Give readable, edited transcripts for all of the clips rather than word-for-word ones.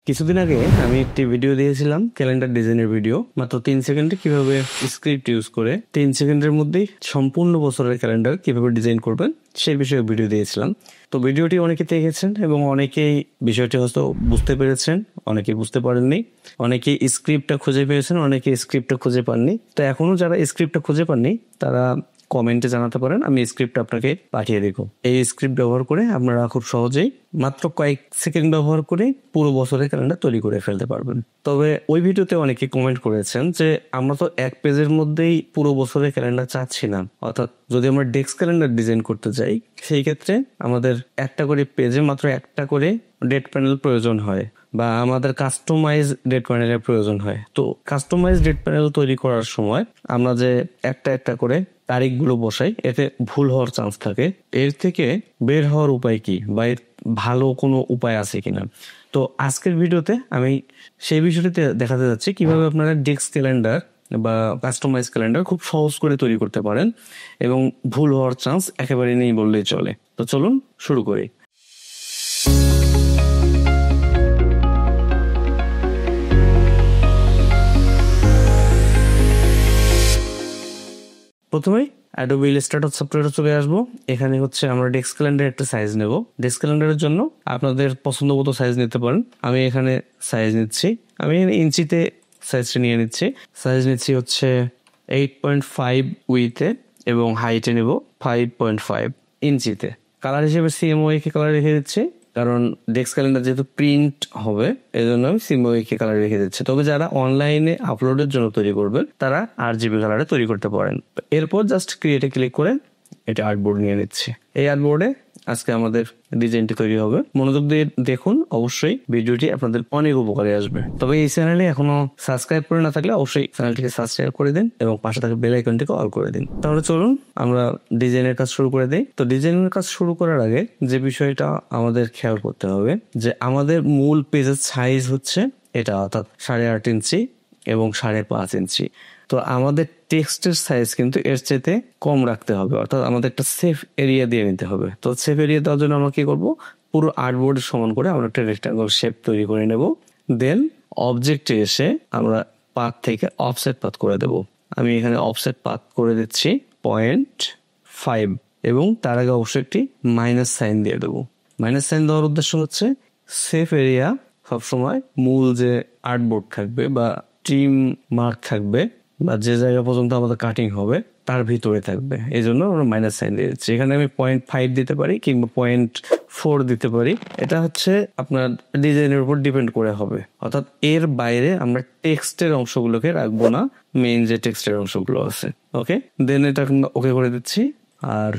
কিছুদিন আগে আমি একটি ভিডিও দিয়েছিলাম ক্যালেন্ডার ডিজাইনের ভিডিও, মাত্র 3 সেকেন্ডে কিভাবে স্ক্রিপ্ট ইউজ করে 3 সেকেন্ডের মধ্যেই সম্পূর্ণ বছরের ক্যালেন্ডার কিভাবে ডিজাইন করবেন সেই বিষয়ে ভিডিও দিয়েছিলাম। তো ভিডিওটি অনেকে দেখেছেন এবং অনেকেই বিষয়টি হয়তো বুঝতে পেরেছেন, অনেকেই বুঝতে পারেননি, অনেকেই স্ক্রিপ্টটা খুঁজে পেয়েছেন, অনেকে স্ক্রিপ্টটা খুঁজে পাননি। তো এখনো যারা স্ক্রিপ্টটা খুঁজে পাননি তারা কমেন্টে জানাতে পারেন, আমি স্ক্রিপ্ট আপনাকে পাঠিয়ে দেবো। এই স্ক্রিপ্ট ব্যবহার করে আপনারা খুব সহজেই মাত্র কয়েক সেকেন্ড ব্যবহার করে পুরো বছরের ক্যালেন্ডার তৈরি করে ফেলতে পারবেন। তবে ওই ভিডিওতে অনেকে কমেন্ট করেছেন যে আমরা তো এক পেজের মধ্যেই পুরো বছরের ক্যালেন্ডার চাচ্ছি না, অর্থাৎ যদি আমরা ডেস্ক ক্যালেন্ডার ডিজাইন করতে যাই সেই ক্ষেত্রে আমাদের একটা করে পেজে মাত্র একটা করে ডেট প্যানেল প্রয়োজন হয় বা আমাদের কাস্টমাইজ ডেট প্যানেলের প্রয়োজন হয়। তো কাস্টমাইজ ডেট প্যানেল তৈরি করার সময় আমরা যে একটা একটা করে তারিখগুলো বসাই, এতে ভুল হওয়ার চান্স থাকে। এর থেকে বের হওয়ার উপায় কি বা এর ভালো কোনো উপায় আছে কিনা, তো আজকের ভিডিওতে আমি সেই বিষয়টিতে দেখাতে যাচ্ছি কিভাবে আপনারা ডেস্ক ক্যালেন্ডার বা কাস্টমাইজ ক্যালেন্ডার খুব সহজ করে তৈরি করতে পারেন এবং ভুল হওয়ার চান্স একেবারে নেই বললেই চলে। তো চলুন শুরু করি। প্রথমেই অ্যাডোবি ইলাস্ট্রেটর সফটওয়্যারে চলে আসবো। এখানে হচ্ছে আমরা ডেস্ক ক্যালেন্ডার একটা সাইজ নেব। ডেস্ক ক্যালেন্ডারের জন্য আপনাদের পছন্দ মতো সাইজ নিতে পারেন। আমি এখানে সাইজ নিচ্ছি, আমি ইঞ্চিতে সাইজটা নিয়ে নিচ্ছি। সাইজ নিচ্ছি হচ্ছে 8.5 উইথে এবং হাইটে নেব 5.5 ইঞ্চিতে। কালার হিসেবে সিএমওয়াইকে কালার রেখে দিচ্ছি, কারণ ডেস্ক ক্যালেন্ডার যেহেতু প্রিন্ট হবে এই জন্য আমি সিএমওয়াইকে কালার রেখে দিচ্ছি। তবে যারা অনলাইনে আপলোডের জন্য তৈরি করবেন তারা আরজিবি কালারে তৈরি করতে পারেন। এরপর জাস্ট ক্রিয়েটে ক্লিক করে এটা আর্টবোর্ড নিয়ে নিচ্ছি। এই আর্টবোর্ডে আজকে আমাদের ডিজাইনটি তৈরি হবে। মনোযোগ দিয়ে দেখুন, অবশ্যই ভিডিওটি আপনাদের অনেক উপকারে আসবে। তবে এই চ্যানেলে এখনো সাবস্ক্রাইব করে না থাকলে অবশ্যই চ্যানেলটিকে সাবস্ক্রাইব করে দিন এবং পাশে থাকা বেল আইকনটিকে অল করে দিন। তাহলে চলুন আমরা ডিজাইনের কাজ শুরু করে দিই। তো ডিজাইনের কাজ শুরু করার আগে যে বিষয়টা আমাদের খেয়াল করতে হবে যে আমাদের মূল পেজের সাইজ হচ্ছে এটা, অর্থাৎ 8.5 ইঞ্চি এবং 5.5 ইঞ্চি। তো আমাদের টেক্সটের সাইজ কিন্তু এর চাইতে কম রাখতে হবে, অর্থাৎ আমাদের একটা সেফ এরিয়া দিয়ে নিতে হবে। তো সেফ এরিয়া দেওয়ার জন্য আমরা কি করব, পুরো আর্টবোর্ডের সমান করে আমরা একটা রেক্টাঙ্গল শেপ তৈরি করে নেব। দেন অবজেক্টে এসে আমরা পাথ থেকে অফসেট পাথ করে দেব। আমি এখানে অফসেট পাথ করে দিচ্ছি 0.5 এবং তার আগে অবশ্যই একটি মাইনাস সাইন দিয়ে দেবো। মাইনাস সাইন দেওয়ার উদ্দেশ্য হচ্ছে সেফ এরিয়া সবসময় মূল যে আর্টবোর্ড থাকবে বা ট্রিম মার্ক থাকবে বা যে জায়গা পর্যন্ত আমাদের কাটিং হবে তার ভিতরে থাকবে, এই জন্য আমরা মাইনাস সাইন দিয়ে দিচ্ছি। এখানে আমি 0.5 দিতে পারি কিংবা 0.4 দিতে পারি, এটা হচ্ছে আপনার ডিজাইনের উপর ডিপেন্ড করে হবে। অর্থাৎ এর বাইরে আমরা টেক্সটের অংশগুলোকে রাখবো না, মেইন যে টেক্সটের অংশগুলো আছে। ওকে, দেন এটা ওকে করে দিচ্ছি। আর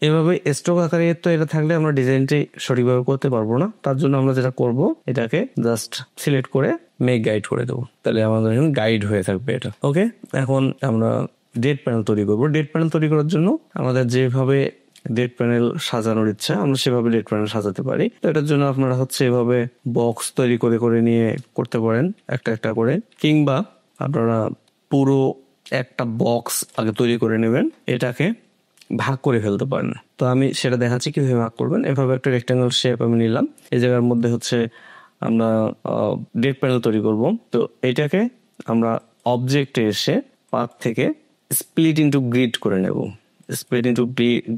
এভাবে স্ট্রোক আকারে তো এটা থাকলে আমরা ডিজাইনটি সঠিকভাবে করতে পারবো না। তার জন্য আমরা যেটা করব, এটাকে জাস্ট সিলেক্ট করে মেক গাইড করে দেবো, তাহলে আমাদের এখন গাইড হয়ে থাকবে এটা। ওকে, এখন আমরা ডেট প্যানেল তৈরি করবো। ডেট প্যানেল তৈরি করার জন্য আমাদের যেভাবে ডেট প্যানেল সাজানোর ইচ্ছা আমরা সেভাবে ডেট প্যানেল সাজাতে পারি। তো এটার জন্য আপনারা হচ্ছে এভাবে বক্স তৈরি করে করে নিয়ে করতে পারেন একটা একটা করে, কিংবা আপনারা পুরো একটা বক্স আগে তৈরি করে নেবেন, এটাকে ভাগ করে ফেলতে পারেন। তো আমি সেটা দেখাচ্ছি কিভাবে ভাগ করবেন। এভাবে একটা রেক্টাঙ্গল শেপ আমি নিলাম, এই জায়গার মধ্যে হচ্ছে আমরা ডেট প্যানেল তৈরি করব। তো এটাকে আমরা অবজেক্টে এসে পাথ থেকে স্প্লিট ইনটু গ্রিড করে নেব। স্প্লিট ইনটু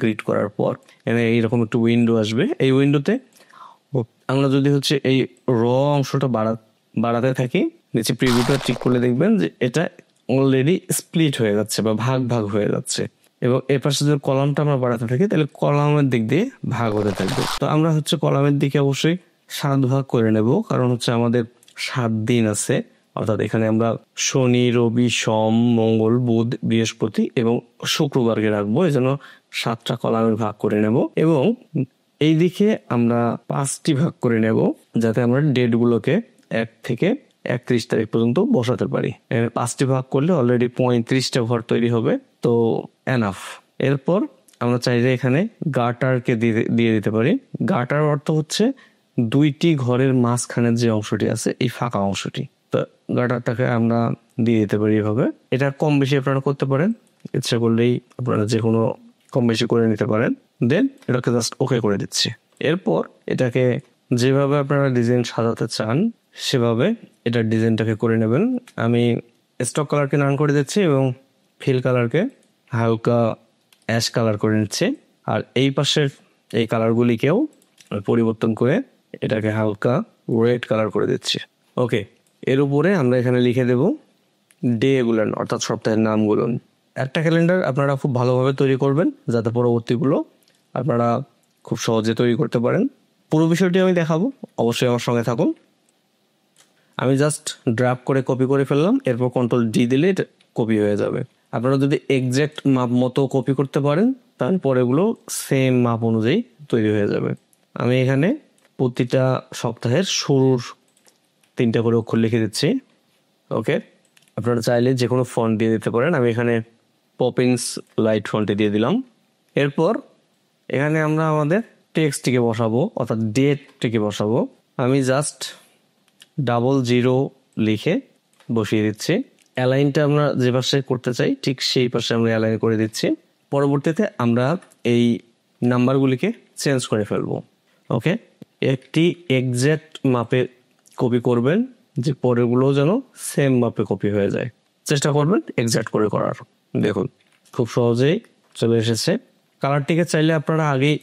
গ্রিড করার পর এখানে এইরকম একটু উইন্ডো আসবে। এই উইন্ডোতে আমরা যদি হচ্ছে এই র অংশটা বাড়াতে থাকি, নিচে প্রিভিউটা ঠিক করলে দেখবেন যে এটা অলরেডি স্প্লিট হয়ে যাচ্ছে বা ভাগ ভাগ হয়ে যাচ্ছে। এবং এর পাশে যদি কলামটা আমরা বাড়াতে থাকি তাহলে কলামের দিক দিয়ে ভাগ হতে থাকবে। তো আমরা হচ্ছে কলামের দিকে অবশ্যই 7 ভাগ করে নেব, কারণ হচ্ছে আমাদের 7 দিন আছে। অর্থাৎ এখানে আমরা শনি, রবি, সোম, মঙ্গল, বুধ, বৃহস্পতি এবং শুক্রবারকে রাখবো, এই জন্য 7টা কলামের ভাগ করে নেব। এবং এই দিকে আমরা 5টি ভাগ করে নেব, যাতে আমরা ডেট গুলোকে 1 থেকে 31 তারিখ পর্যন্ত বসাতে পারি। 5টি ভাগ করলে অলরেডি 35টা ঘর তৈরি হবে, তো এনাফ। এরপর আমরা চাইলে এখানে গাটারকে দিয়ে দিতে পারি। গাটার অর্থ হচ্ছে 2টি ঘরের মাঝখানের যে অংশটি আছে এই ফাঁকা অংশটি। তো গাটারটাকে আমরা দিয়ে দিতে পারি এভাবে। এটা কম বেশি আপনারা করতে পারেন, ইচ্ছা করলেই আপনারা যে কোনো কম বেশি করে নিতে পারেন। দেন এটাকে জাস্ট ওকে করে দিচ্ছি। এরপর এটাকে যেভাবে আপনারা ডিজাইন সাজাতে চান সেভাবে এটার ডিজাইনটাকে করে নেবেন। আমি স্টক কালারকে নান করে দিচ্ছি এবং ফিল কালারকে হালকা অ্যাশ কালার করে নিচ্ছি। আর এই পাশের এই কালারগুলিকেও পরিবর্তন করে এটাকে হালকা রেড কালার করে দিচ্ছি। ওকে, এর উপরে আমরা এখানে লিখে দেব ডেগুলো, অর্থাৎ সপ্তাহের নামগুলো। একটা ক্যালেন্ডার আপনারা খুব ভালোভাবে তৈরি করবেন যাতে পরবর্তীগুলো আপনারা খুব সহজে তৈরি করতে পারেন। পুরো বিষয়টি আমি দেখাবো, অবশ্যই আমার সঙ্গে থাকুন। আমি জাস্ট ড্রাফট করে কপি করে ফেললাম, এরপর কন্ট্রোল ডি দিলে এটা কপি হয়ে যাবে। আপনারা যদি এক্স্যাক্ট মাপ মতো কপি করতে পারেন তাহলে পরেগুলো সেম মাপ অনুযায়ী তৈরি হয়ে যাবে। আমি এখানে প্রতিটা সপ্তাহের শুরুর 3টা করে অক্ষর লিখে দিচ্ছি। ওকে, আপনারা চাইলে যে কোনো ফন্ট দিয়ে দিতে পারেন। আমি এখানে পপিংস লাইট ফন্টে দিয়ে দিলাম। এরপর এখানে আমরা আমাদের টেক্সটটিকে বসাবো, অর্থাৎ ডেটটিকে বসাবো। আমি জাস্ট 00 লিখে বসিয়ে দিচ্ছি। অ্যালাইনটা আমরা যে পাশে করতে চাই ঠিক সেই পাশে আমরা অ্যালাইন করে দিচ্ছি। পরবর্তীতে আমরা এই নাম্বারগুলিকে চেঞ্জ করে ফেলবো। ওকে, একটি এক্স্যাক্ট মাপে কপি করবেন, যে পরেরগুলোও যেন সেম মাপে কপি হয়ে যায়। চেষ্টা করবেন এক্স্যাক্ট করে করার। দেখুন খুব সহজেই চলে এসেছে। কালারটিকে চাইলে আপনারা আগেই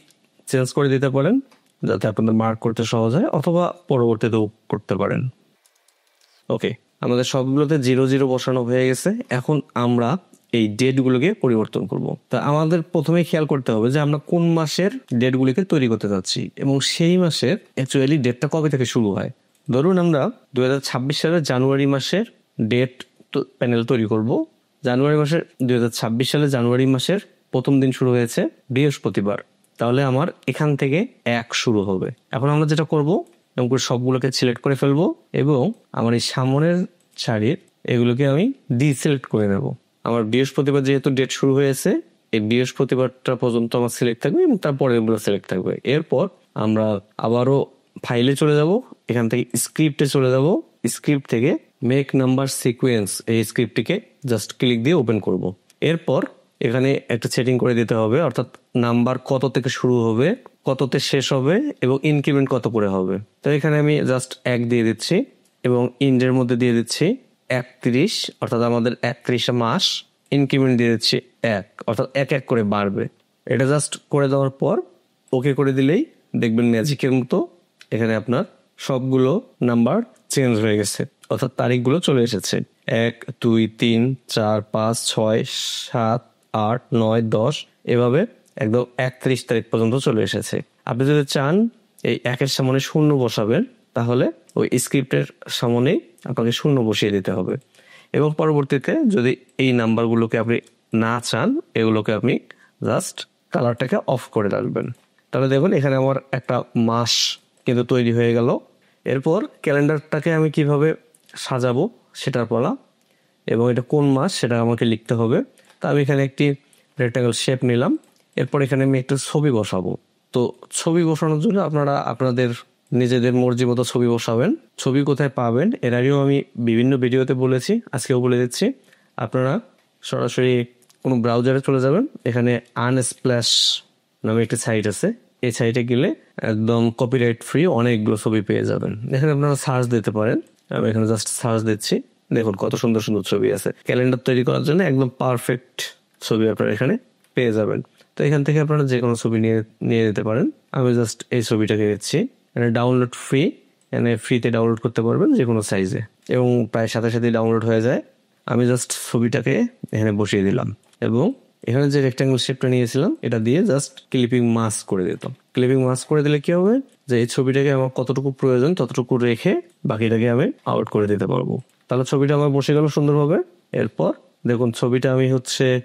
চেঞ্জ করে দিতে পারেন যাতে আপনাদের মার্ক করতে সহজ হয়, অথবা পরবর্তীতেও করতে পারেন। ওকে, আমাদের সবগুলোতে 00 বসানো হয়ে গেছে। এখন আমরা এই ডেটগুলোকে পরিবর্তন করব। তা আমাদের প্রথমে খেয়াল করতে হবে যে আমরা কোন মাসের ডেটগুলিকে তৈরি করতে যাচ্ছি এবং সেই মাসের অ্যাকচুয়ালি ডেটটা কবে থেকে শুরু হয়। ধরুন আমরা 2026 সালের জানুয়ারি মাসের ডেট প্যানেল তৈরি করব। জানুয়ারি মাসের 2026 সালের জানুয়ারি মাসের প্রথম দিন শুরু হয়েছে বৃহস্পতিবার, তাহলে আমার এখান থেকে 1 শুরু হবে। এখন আমরা যেটা করব, এবং সবগুলোকে সিলেক্ট করে ফেলবো এবং আমার এই সামনের সারির এগুলোকে আমি ডিসিলেক্ট করে নেব। আমার বৃহস্পতিবার যেহেতু ডেট শুরু হয়েছে, এই বৃহস্পতিবারটা পর্যন্ত আমার সিলেক্ট থাকবে এবং তারপরে এগুলো সিলেক্ট থাকবে। এরপর আমরা আবারও ফাইলে চলে যাব, এখান থেকে স্ক্রিপ্টে চলে যাব। স্ক্রিপ্ট থেকে মেক নাম্বার সিকোয়েন্স এই স্ক্রিপ্টটিকে জাস্ট ক্লিক দিয়ে ওপেন করব। এরপর এখানে একটা সেটিং করে দিতে হবে, অর্থাৎ নাম্বার কত থেকে শুরু হবে, কততে শেষ হবে এবং ইনক্রিমেন্ট কত করে হবে। তো এখানে আমি জাস্ট 1 দিয়ে দিচ্ছি এবং ইন্ডের মধ্যে দিয়ে দিচ্ছি 31, অর্থাৎ আমাদের 31 মাস। ইনক্রিমেন্ট দিয়ে দিচ্ছি 1, অর্থাৎ 1 করে বাড়বে। এটা জাস্ট করে দেওয়ার পর ওকে করে দিলেই দেখবেন ম্যাজিকের মতো এখানে আপনার সবগুলো নাম্বার চেঞ্জ হয়ে গেছে, অর্থাৎ তারিখগুলো চলে এসেছে। 1, 2, 3, 4, 5, 6, 7, 8, 9, 10 এভাবে একদম 31 তারিখ পর্যন্ত চলে এসেছে। আপনি যদি চান এই 1-এর সামনে 0 বসাবেন, তাহলে ওই স্ক্রিপ্টের সামনেই আপনাকে 0 বসিয়ে দিতে হবে। এবং পরবর্তীতে যদি এই নাম্বারগুলোকে আপনি না চান, এগুলোকে আপনি জাস্ট কালারটাকে অফ করে রাখবেন। তাহলে দেখুন এখানে আমার একটা মাস কিন্তু তৈরি হয়ে গেল। এরপর ক্যালেন্ডারটাকে আমি কিভাবে সাজাবো সেটার পালা, এবং এটা কোন মাস সেটা আমাকে লিখতে হবে। তা আমি এখানে একটি রেক্ট্যাঙ্গেল শেপ নিলাম। এরপর এখানে আমি একটা ছবি বসাবো। তো ছবি বসানোর জন্য আপনারা আপনাদের নিজেদের মর্জি মতো ছবি বসাবেন। ছবি কোথায় পাবেন এর আগেও আমি বিভিন্ন ভিডিওতে বলেছি, আজকেও বলে দিচ্ছি। আপনারা সরাসরি কোনো ব্রাউজারে চলে যাবেন, এখানে আনস্প্ল্যাশ নামে একটি সাইট আছে। এই সাইটে গেলে একদম কপিরাইট ফ্রি অনেকগুলো ছবি পেয়ে যাবেন। এখানে আপনারা সার্চ দিতে পারেন। আমি এখানে জাস্ট সার্চ দিচ্ছি, দেখুন কত সুন্দর সুন্দর ছবি আছে। ক্যালেন্ডার তৈরি করার জন্য একদম পারফেক্ট ছবি আপনারা এখানে পেয়ে যাবেন। তো এখান থেকে আপনারা যে কোনো ছবি নিয়ে নিতে পারেন। আমি জাস্ট এই ছবিটাকে দিচ্ছি। এখানে ডাউনলোড ফ্রি, এখানে ফ্রিতে ডাউনলোড করতে পারবেন যে কোনো সাইজে, এবং প্রায় সাথে সাথে ডাউনলোড হয়ে যায়। আমি জাস্ট ছবিটাকে এখানে বসিয়ে দিলাম এবং এখানে যে রেক্ট্যাঙ্গেল শেপটা নিয়েছিলাম এটা দিয়ে জাস্ট ক্লিপিং মাস্ক করে দিতাম। ক্লিপিং মাস্ক করে দিলে কি হবে, যে এই ছবিটাকে আমার কতটুকু প্রয়োজন ততটুকু রেখে বাকিটাকে আমি আউট করে দিতে পারবো। তাহলে ছবিটা আমার বসে গেল সুন্দরভাবে। এরপর দেখুন ছবিটা আমি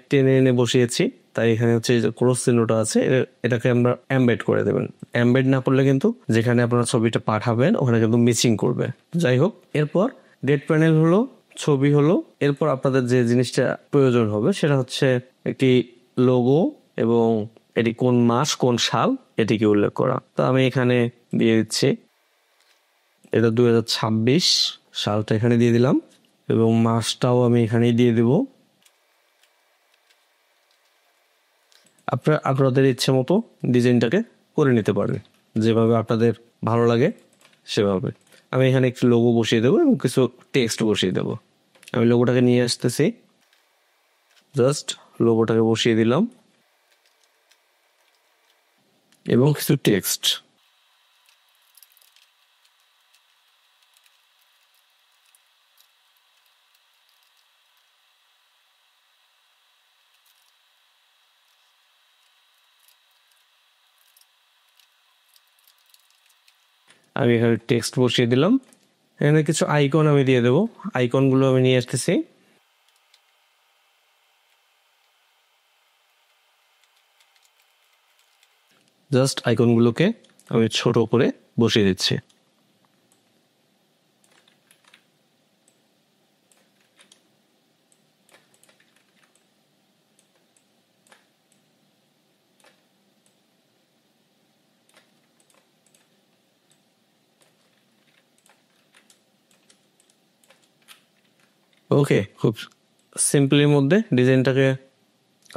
টেনে এনে বসিয়েছি, তাই এখানে যে ক্রস চিহ্নটা আছে এটাকে আমরা এমবেড করে দেবেন। এমবেড না করলে কিন্তু যেখানে আপনারা ছবিটা পাঠাবেন ওখানে কিন্তু মিসিং করবে। যাই হোক, এরপর ডেট প্যানেল হলো, ছবি হলো। এরপর আপনাদের যে জিনিসটা প্রয়োজন হবে সেটা হচ্ছে একটি লোগো এবং এটি কোন মাস কোন সাল এটিকে উল্লেখ করা। তো আমি এখানে দিয়ে দিচ্ছি, এটা 2026 সালটা এখানে দিয়ে দিলাম এবং মাসটাও আমি এখানেই দিয়ে দেব। আপনাদের ইচ্ছে মতো ডিজাইনটাকে করে নিতে পারেন, যেভাবে আপনাদের ভালো লাগে সেভাবে। আমি এখানে একটু লোগো বসিয়ে দেবো এবং কিছু টেক্সট বসিয়ে দেবো। আমি লোগোটাকে নিয়ে আসতেছি, জাস্ট লোগোটাকে বসিয়ে দিলাম এবং কিছু টেক্সট। আমি এখানে টেক্সট বসিয়ে দিলাম, এখানে কিছু আইকন আমি দিয়ে দেবো, আইকনগুলো আমি নিয়ে আসতেছি। জাস্ট আইকনগুলোকে আমি ছোট করে বসিয়ে দিচ্ছি। ওকে, খুব সিম্পলের মধ্যে ডিজাইনটাকে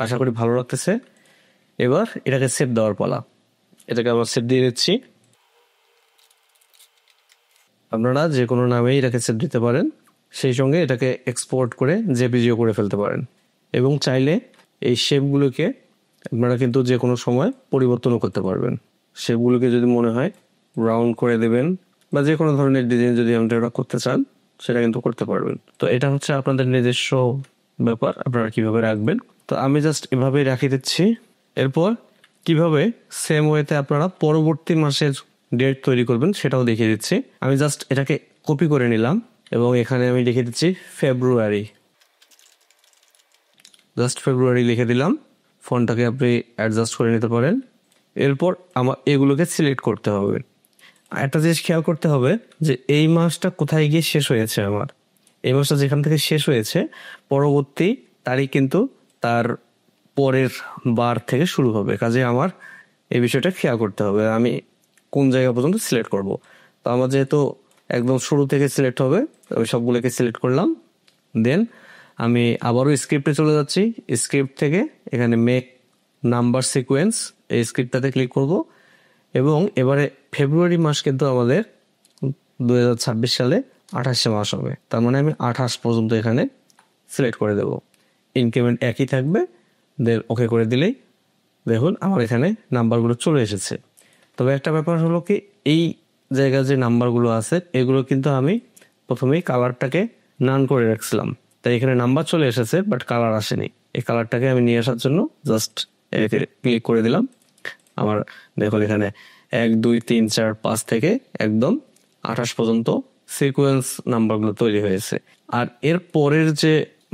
আশা করি ভালো লাগতেছে। এবার এটাকে সেভ দেওয়ার পালা, এটাকে আবার সেভ দিয়ে দিচ্ছি। আপনারা যে কোনো নামেই এটাকে সেভ দিতে পারেন, সেই সঙ্গে এটাকে এক্সপোর্ট করে জেপিজিও করে ফেলতে পারেন এবং চাইলে এই শেপগুলোকে আপনারা কিন্তু যে কোনো সময় পরিবর্তনও করতে পারবেন। শেপগুলোকে যদি মনে হয় রাউন্ড করে দেবেন বা যে কোনো ধরনের ডিজাইন যদি আপনারা করতে চান সেটা কিন্তু করতে পারবেন। তো এটা হচ্ছে আপনাদের নিজস্ব ব্যাপার, আপনারা কিভাবে রাখবেন। তো আমি জাস্ট এভাবেই রাখিয়ে দিচ্ছি। এরপর কিভাবে সেম ওয়েতে আপনারা পরবর্তী মাসের ডেট তৈরি করবেন সেটাও দেখিয়ে দিচ্ছি। আমি জাস্ট এটাকে কপি করে নিলাম এবং এখানে আমি লিখে দিচ্ছি ফেব্রুয়ারি। জাস্ট ফেব্রুয়ারি লিখে দিলাম। ফন্টটাকে আপনি অ্যাডজাস্ট করে নিতে পারেন। এরপর আমার এগুলোকে সিলেক্ট করতে হবে। একটা জিনিস খেয়াল করতে হবে যে এই মাসটা কোথায় গিয়ে শেষ হয়েছে। আমার এই মাসটা যেখান থেকে শেষ হয়েছে পরবর্তী তারিখ কিন্তু তার পরের বার থেকে শুরু হবে। কাজে আমার এই বিষয়টা খেয়াল করতে হবে আমি কোন জায়গা পর্যন্ত সিলেক্ট করব। তো আমার যেহেতু একদম শুরু থেকে সিলেক্ট হবে, আমি সবগুলোকে সিলেক্ট করলাম। দেন আমি আবারও স্ক্রিপ্টে চলে যাচ্ছি। স্ক্রিপ্ট থেকে এখানে মেক নাম্বার সিকোয়েন্স, এই স্ক্রিপ্টটাতে ক্লিক করব এবং এবারে ফেব্রুয়ারি মাস কিন্তু আমাদের 2026 সালে 28শে মাস হবে। তার মানে আমি 28 পর্যন্ত এখানে সিলেক্ট করে দেব। ইনক্রিমেন্ট একই থাকবে, দেন ওকে করে দিলেই দেখুন আমার এখানে নাম্বারগুলো চলে এসেছে। তবে একটা ব্যাপার হলো কি, এই জায়গায় যে নাম্বারগুলো আছে এগুলো কিন্তু আমি প্রথমেই কালারটাকে নান করে রাখছিলাম, তাই এখানে নাম্বার চলে এসেছে বাট কালার আসেনি। এই কালারটাকে আমি নিয়ে আসার জন্য জাস্ট ক্লিক করে দিলাম। আমার দেখুন এখানে 1 2 3 4 5 থেকে একদম 28 পর্যন্ত সিকোয়েন্স নাম্বারগুলো তৈরি হয়েছে। আর এর পরের যে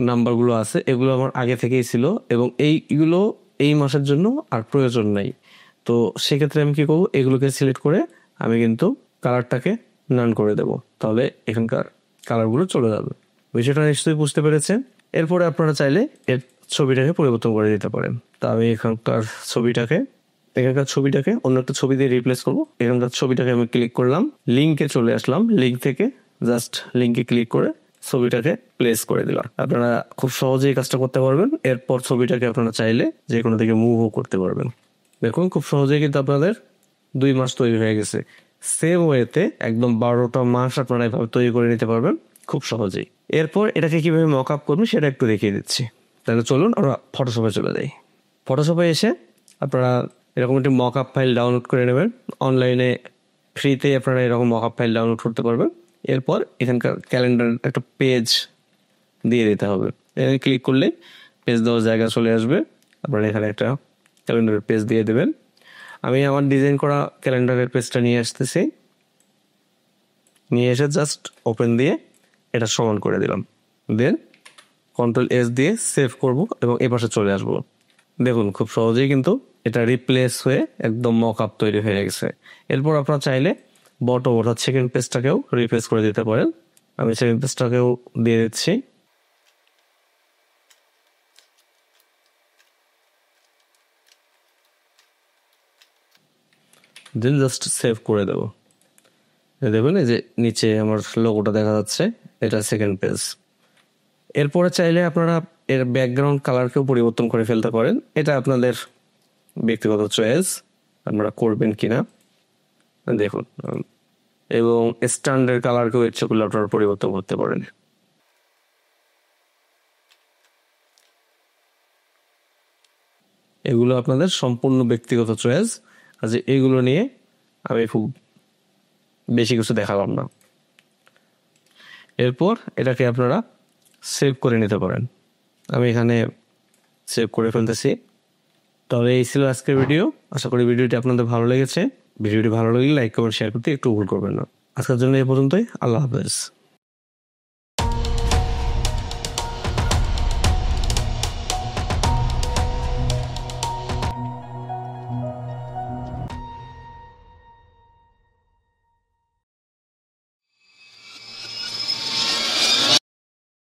নাম্বারগুলো আছে এগুলো আমার আগে থেকেই ছিল এবং এইগুলো এই মাসের জন্য আর প্রয়োজন নাই। তো সেক্ষেত্রে আমি কি করবো, এগুলোকে সিলেক্ট করে আমি কিন্তু কালারটাকে নান করে দেব, তাহলে এখানকার কালারগুলো চলে যাবে। বিষয়টা নিশ্চয়ই বুঝতে পেরেছেন। এরপরে আপনারা চাইলে এর ছবিটাকে পরিবর্তন করে দিতে পারেন। তা আমি এখানকার ছবিটাকে অন্য একটা ছবি দিয়ে রিপ্লেস করবো। এখানকার ছবিটাকে আমি ক্লিক করলাম, লিঙ্কে চলে আসলাম, লিঙ্ক থেকে জাস্ট লিঙ্কে ক্লিক করে ছবিটাকে প্লেস করে দিলাম। আপনারা খুব সহজেই কাজটা করতে পারবেন। এরপর ছবিটাকে আপনারা চাইলে যে কোনো দিকে মুভও করতে পারবেন। দেখুন খুব সহজেই কিন্তু আপনাদের 2 মাস তৈরি হয়ে গেছে। সেম ওয়েতে একদম 12টা মাস আপনারা এভাবে তৈরি করে নিতে পারবেন খুব সহজেই। এরপর এটাকে কিভাবে মক আপ করবেন সেটা একটু দেখিয়ে দিচ্ছি। তাহলে চলুন আমরা ফটোশপে চলে যাই। ফটোশপে এসে আপনারা এরকম একটি মক আপ ফাইল ডাউনলোড করে নেবেন। অনলাইনে ফ্রিতে আপনারা এরকম মক আপ ফাইল ডাউনলোড করতে পারবেন। এরপর এখানকার ক্যালেন্ডার একটা পেজ দিয়ে দিতে হবে। এখানে ক্লিক করলে পেজ দেওয়ার জায়গা চলে আসবে। আপনারা এখানে একটা ক্যালেন্ডারের পেজ দিয়ে দেবেন। আমি আমার ডিজাইন করা ক্যালেন্ডারের পেজটা নিয়ে আসতেছি, নিয়ে এসে জাস্ট ওপেন দিয়ে এটা সমান করে দিলাম। দেন Ctrl+S দিয়ে সেভ করব এবং এ পাশে চলে আসবো। দেখুন খুব সহজেই কিন্তু এটা রিপ্লেস হয়ে একদম মক আপ তৈরি হয়ে গেছে। এরপর আপনারা চাইলে বটম অর্থাৎ সেকেন্ড পেজটাকেও রিপ্লেস করে দিতে পারেন। আমি সেকেন্ড পেজটাকেও দিয়ে দিচ্ছি। দেন জাস্ট সেভ করে দেবো। দেখবেন এই যে নিচে আমার লোগোটা দেখা যাচ্ছে, এটা সেকেন্ড পেজ। এরপরে চাইলে আপনারা এর ব্যাকগ্রাউন্ড কালারকেও পরিবর্তন করে ফেলতে পারেন। এটা আপনাদের ব্যক্তিগত চয়েস, আপনারা করবেন কিনা। দেখুন এবং স্ট্যান্ডার্ড কালারকেও ইচ্ছে করলে আপনারা পরিবর্তন করতে পারেন। এগুলো আপনাদের সম্পূর্ণ ব্যক্তিগত চয়েস, কাজে এগুলো নিয়ে আমি খুব বেশি কিছু দেখালাম না। এরপর এটাকে আপনারা সেভ করে নিতে পারেন। আমি এখানে সেভ করে ফেলতেছি। তবে এই ছিল আজকের ভিডিও। আশা করি ভিডিওটি আপনাদের ভালো লেগেছে। ভিডিওটি ভালো লাগলে লাইক কমেন্ট শেয়ার করতে একটু ভুল করবেন না। আজকের জন্য এই পর্যন্তই। আল্লাহ হাফেজ।